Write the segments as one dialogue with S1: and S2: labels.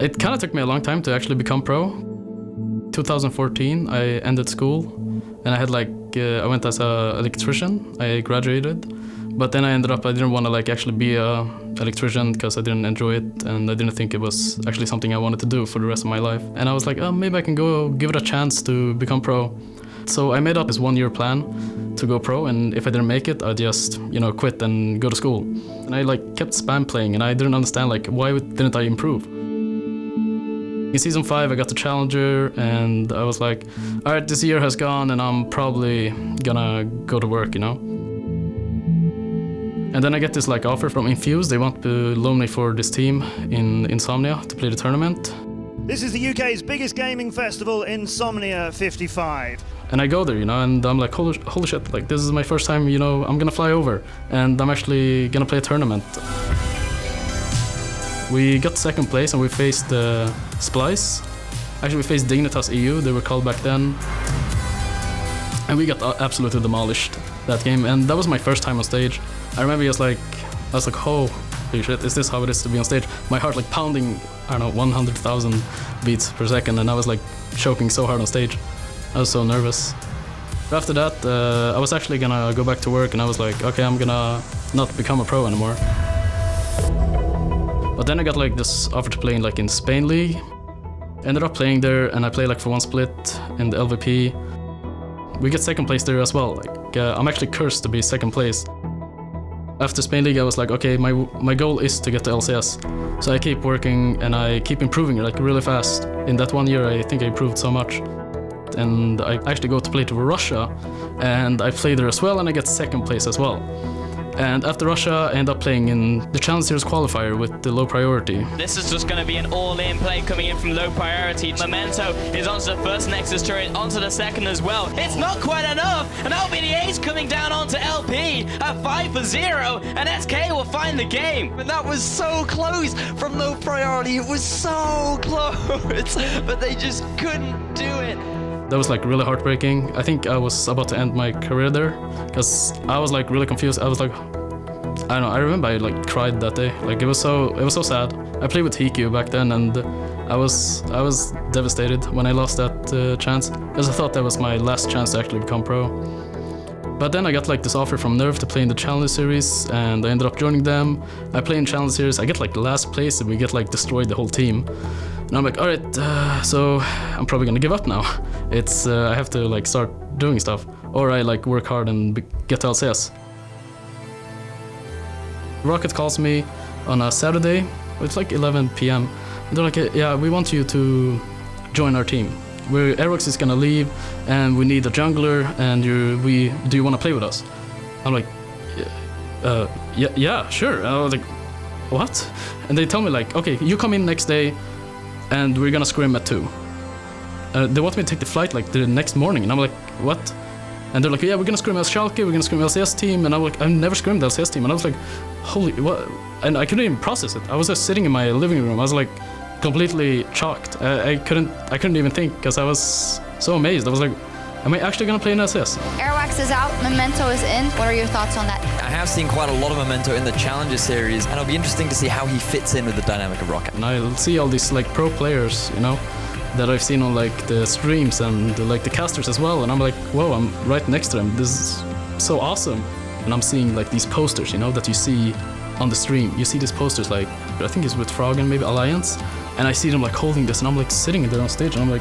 S1: It kind of took me a long time to actually become pro. 2014, I ended school, and I had I went as an electrician. I graduated, but then I didn't want to actually be a electrician because I didn't enjoy it, and I didn't think it was actually something I wanted to do for the rest of my life. And I was like, oh, maybe I can go give it a chance to become pro. So I made up this 1-year plan to go pro, and if I didn't make it, I'd just, quit and go to school. And I kept spam playing, and I didn't understand why didn't I improve? In season 5, I got the challenger, and I was like, all right, this year has gone, and I'm probably gonna go to work, And then I get this offer from Infuse. They want to loan me for this team in Insomnia to play the tournament.
S2: This is the UK's biggest gaming festival, Insomnia 55.
S1: And I go there, and I'm like, holy shit, this is my first time, I'm gonna fly over, and I'm actually gonna play a tournament. We got second place, and we faced Splice. Actually, we faced Dignitas EU, they were called back then. And we got absolutely demolished that game, and that was my first time on stage. I remember I was like, holy shit, is this how it is to be on stage? My heart pounding, 100,000 beats per second, and I was choking so hard on stage. I was so nervous. After that, I was actually gonna go back to work, and I was like, okay, I'm gonna not become a pro anymore. But then I got this offer to play in Spain League. Ended up playing there, and I played for one split in the LVP. We get second place there as well. I'm actually cursed to be second place. After Spain League, I was like, okay, my goal is to get to LCS. So I keep working, and I keep improving really fast. In that 1 year, I think I improved so much. And I actually go to play to Russia, and I play there as well, and I get second place as well. And after Russia, I end up playing in the Challenge Series qualifier with the low priority.
S3: This is just going to be an all-in play coming in from low priority. Memento is onto the first Nexus turret, onto the second as well. It's not quite enough, and LBDA is coming down onto LP at 5-0, and SK will find the game.
S4: And that was so close from low priority. It was so close, but they just couldn't do it.
S1: That was really heartbreaking. I think I was about to end my career there because I was really confused. I was I don't know, I remember I cried that day. It was so sad. I played with Hiku back then, and I was devastated when I lost that chance because I thought that was my last chance to actually become pro. But then I got this offer from Nerve to play in the Challenge Series, and I ended up joining them. I play in Challenge Series, I get last place, and we get destroyed the whole team. And I'm all right, so I'm probably gonna give up now. It's I have to start doing stuff, or I work hard and get to LCS. Rocket calls me on a Saturday. It's 11 p.m. And they're yeah, we want you to join our team. Aerox is gonna leave, and we need a jungler, and do you want to play with us? I'm yeah, sure. I was what? And they tell me okay, you come in next day, and we're gonna scrim at 2. They want me to take the flight the next morning, and I'm what? And they're yeah, we're gonna scrim as Schalke, we're gonna scrim LCS team, and I'm I've never scrimmed LCS team, and I was holy, what? And I couldn't even process it. I was just sitting in my living room, I was completely shocked. I couldn't even think, because I was so amazed. I was am I actually gonna play in LCS?
S5: Airwax is out, Memento is in. What are your thoughts on that?
S4: I have seen quite a lot of Memento in the Challenger series, and it'll be interesting to see how he fits in with the dynamic of Rocket.
S1: And I see all these pro players, that I've seen on the streams and the casters as well, and I'm whoa, I'm right next to them. This is so awesome. And I'm seeing these posters, that you see on the stream. You see these posters I think it's with Frog and maybe Alliance, and I see them holding this, and I'm sitting there on stage, and I'm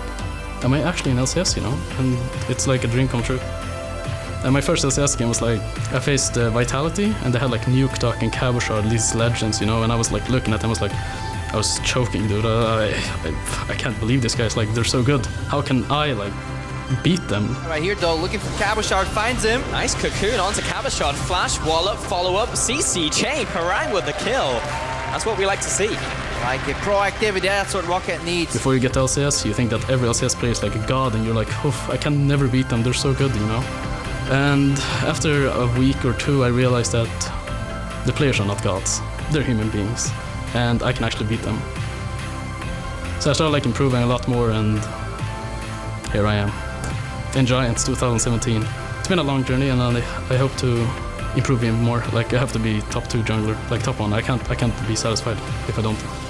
S1: am I actually in LCS, And it's a dream come true. And my first LCS game was I faced Vitality, and they had Nuke Duck and Cabochard, these legends, and I was looking at them, I was choking, dude. I can't believe these guys, they're so good. How can I beat them?
S4: Right here, though, looking for Cabochard, finds him.
S3: Nice cocoon onto Cabochard, flash, wallop, follow up, CC, chain, Parang with the kill. That's what we like to see.
S4: Proactivity, that's what Rocket needs.
S1: Before you get to LCS, you think that every LCS player is a god, and you're oof, I can never beat them, they're so good, And after a week or two, I realized that the players are not gods, they're human beings, and I can actually beat them. So I started improving a lot more, and here I am in Giants 2017. It's been a long journey, and I hope to improve even more. Like I have to be top 2 jungler, like top 1. I can't be satisfied if I don't.